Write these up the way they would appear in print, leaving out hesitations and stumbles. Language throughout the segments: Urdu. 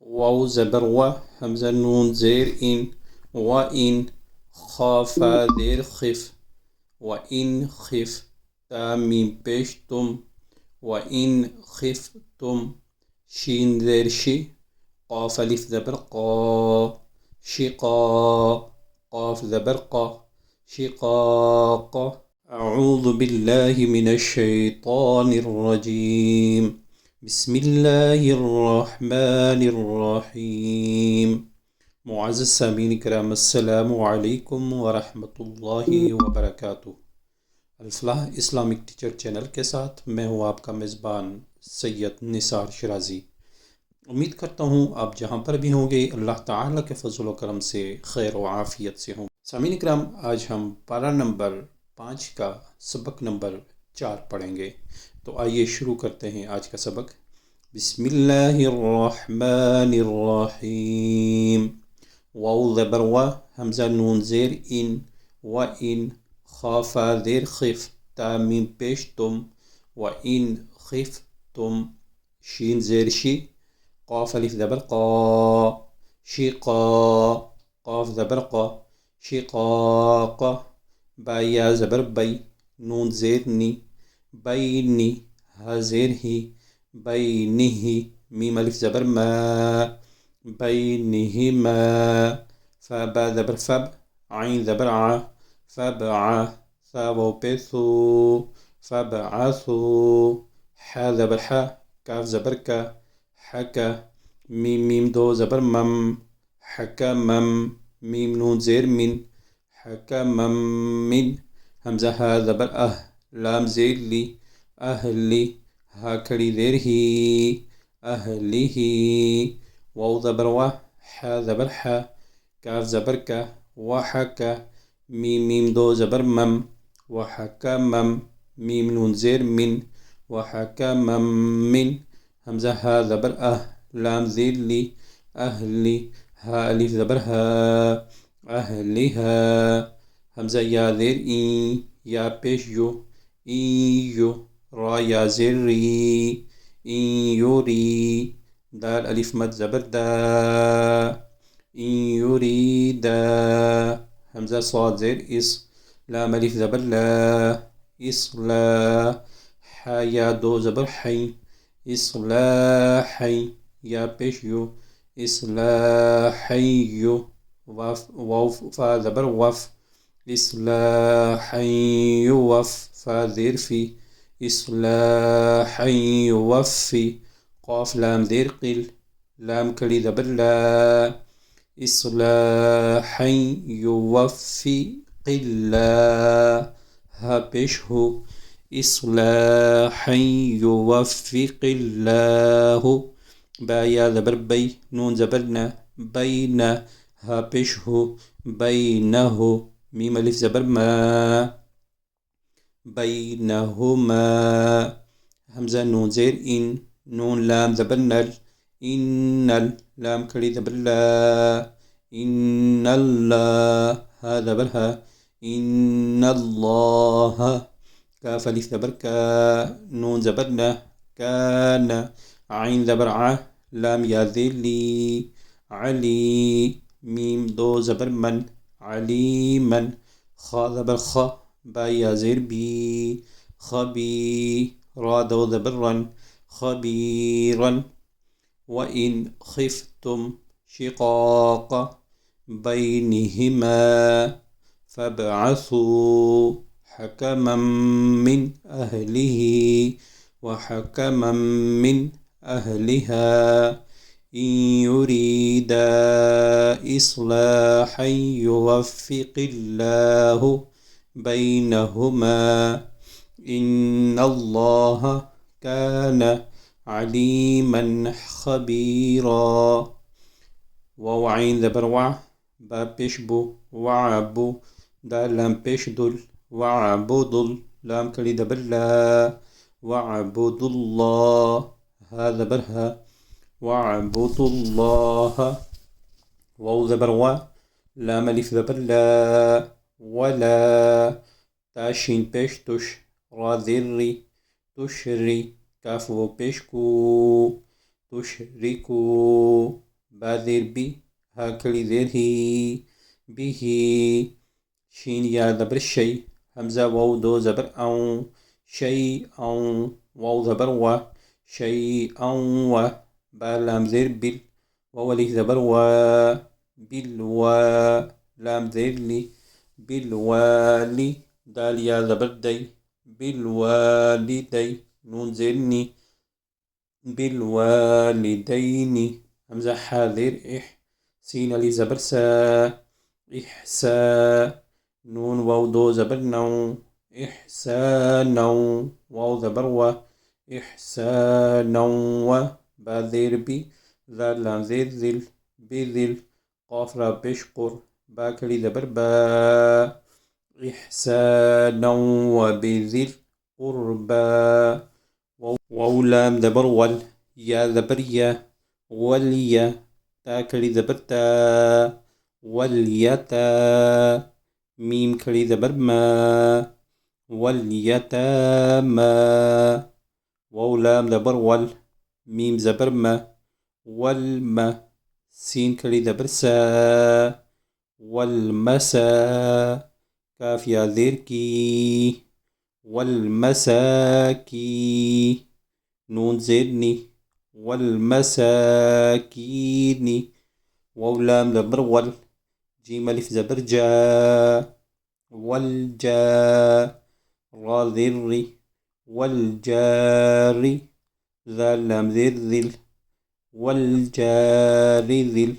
واو زبر و، همزة نون زير إن، وإن. خا فا ذير خف، وإن خف. تا ميم بيش تم، وإن خفتم. شين ذير شي. قاف ألف زبر قا، شقا. قاف زبر قا، شقاق. أعوذ بالله من الشيطان الرجيم. بسم الله الرحمن الرحيم. معزز سامعین کرام، السلام علیکم ورحمۃ اللہ وبرکاتہ۔ الفلاح اسلامک ٹیچر چینل کے ساتھ میں ہوں آپ کا میزبان سید نثار شرازی۔ امید کرتا ہوں آپ جہاں پر بھی ہوں گے اللہ تعالیٰ کے فضل و کرم سے خیر و عافیت سے ہوں۔ سامعین کرام، آج ہم پارہ نمبر 5 کا سبق نمبر 4 پڑھیں گے، تو آئیے شروع کرتے ہیں آج کا سبق۔ بسم اللہ الرحمن الرحیم۔ واو زبر و، حمزہ نون زیر ان، و ان. خا فا زیر خف، تا میم پیش تم، و ان خف تم. شین زیر شی. قاف الف زبر قا، شقا. قاف زبر قا، شقاق. با یا زبر بی، نون زیر نی، بینی. ها زیر ہی، بینہی. میم الف زبر ما، بینہما. فا با زبر فب، عین زبر ع، فبع. ثا واو پہ ثو، فبعثو. حا زبر حا، کاف زبر کا، حکا. میم میم دو زبر مم، حکمم. میم نون زیر من، حکمم من. حمزہ ہا زبر اہ، لام زیر لی، اہلی. ہا کھڑی زیر ہی، اہلہ. واو زبر و، حا زبر حا، کاف زبر کا، وحکا. میم میم دو زبر مم، وحکمم. میم نون زیر من، وحکمم من. حمزہ ہا زبر اہ، لام زیر لی، اہلی. ہا الف زبر ہا، اہلہا. حمزہ یا زیر این، یا پیش یو، این یو. را یا زیر ری، این یوری. دال الف مد زبر دا، این یوریدا. حمزہ صاد زیر اس، لام الف زبر لا، اصلا. حا یا دو زبر حی، اصلاحی. یا پیش یو، اصلاحی. واو فا زبر وف، اصلاحی وف. فا زیر فی، اصلاحی یوفی. قاف لام زیر قل، لام کڑی زبر لا، اصلاحی یوفی قلا. ہا پیش ہو، اصلاحی یوفق اللہ. با یا زبر بی، نون زبر نا، بین. ہا پیش ہو، بینہ. میم الف زبر ما، بینہما. حمزہ نون زیر ان، نون لام زبر نل، انل. لام کھڑی زبر لا، ان اللہ. ہا زبر ہا، ان اللہ. کاف الف زبر کا، نون زبر نا، کان. عین زبر ع، لام یا زیر لی، علی. میم دو زبر من، علیمن. خا زبر خا، با یا زیر بی، خبی. را دو زبر رن، خبیرن. وَإِنْ خِفْتُمْ شِقَاقَ بَيْنِهِمَا فَابْعَثُوا حَكَمًا مِّنْ أَهْلِهِ وَحَكَمًا مِّنْ أَهْلِهَا إِنْ يُرِيدَا إِصْلَاحًا يُوَفِّقِ اللَّهُ بَيْنَهُمَا إِنَّ اللَّهَ كَانَ عَلِيمًا خَبِيرًا. واو عین زبر وع، با پیش بو، وعبو. دال لام پیش دل، وعبدل. لام کڑی زبر لا، وعبد اللہ. ها زبر ها، وعبد اللہ. واو زبر و، لام الف زبر لا، ولا. تا شین پیش تش، را زیر ری، تشری. کاف و پیش کو، تشرکو. با ذير بي ها كلي ذير هي به شين يا زبر الشي همزة واو دو زبر أو شيء أو واو زبر و شيء أو و با لام ذير بال واو ألف زبر و بالو لام ذير لي بالوالي دال يا زبر دي بالوالدي نون زيرني بالوالدين همزة حاذر إح سين ألف زبر سا إحسا نون واو دو زبر نو إحسانا واو زبر و إحسانا و با ذير بي ذال لام ذير ذل بذل قاف را بشقر با كلي زبر با إحسانا وبذي القربى واو لام زبر ول يا زبر يا واليا تا كلي زبر تا واليتا ميم كلي زبر ما واليتامى واو لام زبر ول ميم زبر ما والما سين كلي زبر سا والمسا كاف يا ذيركي والمساكي نون زدني والمساكين واو لام زبر ول جيم ألف زبر جا والجا را ذري والجاري ذال لام ذر ذل والجار ذل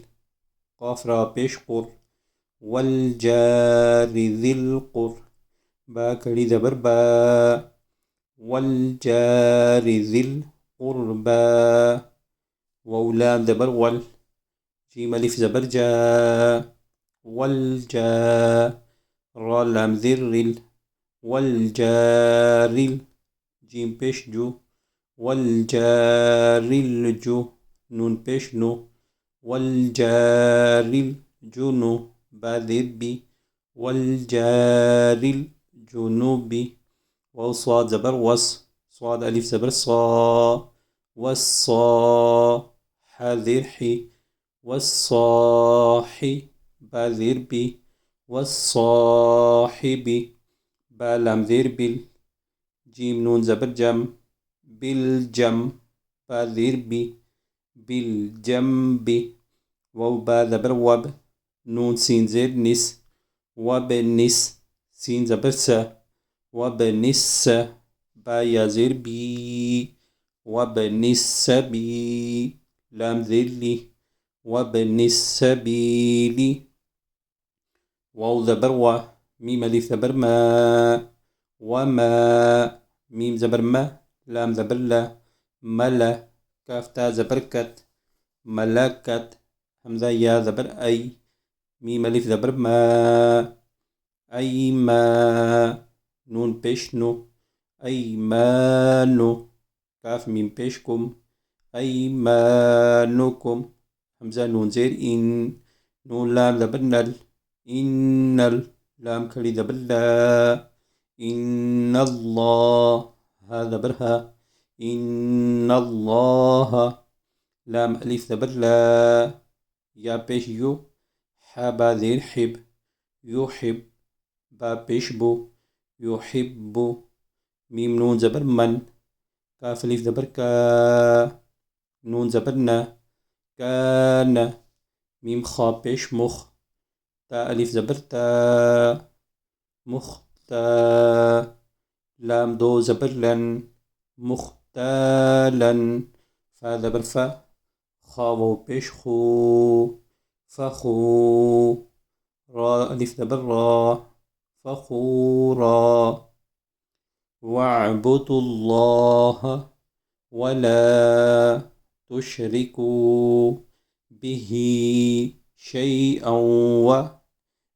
قاف را بشقر والجار ذي القر با كلي زبر با والجار ذي القربى واو لام زبر ول جيم ألف زبر جا والجا را لام ذر والجار جيم بيش جو والجار الجو نون بيش نو والجار الجنو باذر بي والجار الجنوب وصاد زبر وص صاد ألف زبر صا والصا حذر حي والصاحي باذر بي والصاحب با لام ذير بال جيم نون زبر جم بالجم باذر بي بالجنب واو با زبر وب نون سين زير نس وبنس سين زبر سا وبنس با يا زير بي وبنس بي لام زير لي وبنس بيلي واو زبر و ميم ألف زبر ما وما ميم زبر ما لام زبر لا ملا كاف تا زبر كت ملكت همزة يا زبر أي ميم ألف زبر ما أي ما نون بيشنو أي مانو كاف ميم بيشكم أي مانكم همزة نون زير إن نون لام زبر نل إن لام كلي زبر لا إن الله هذا برها إن الله لام ألف زبر لا يا بيش يو حابا ذير حب يحب با بيش بو يحب ميم نون زبر من كاف ألف زبر كا نون زبرنا كان ميم خا بيش مخ تا ألف زبر تا مختا لام دو زبر لن مختالا فا زبر فا خاو بيش خو فخو را ألف زبر را فخورا واعبدوا الله ولا تشركوا به شيئا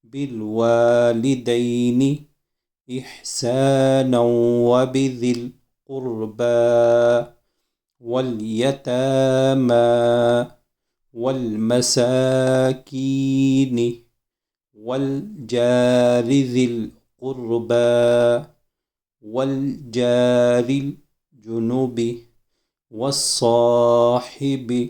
وبالوالدين إحسانا وبذي القربى واليتامى والمساكين والجار ذي القربى والجار الجنوب والصاحب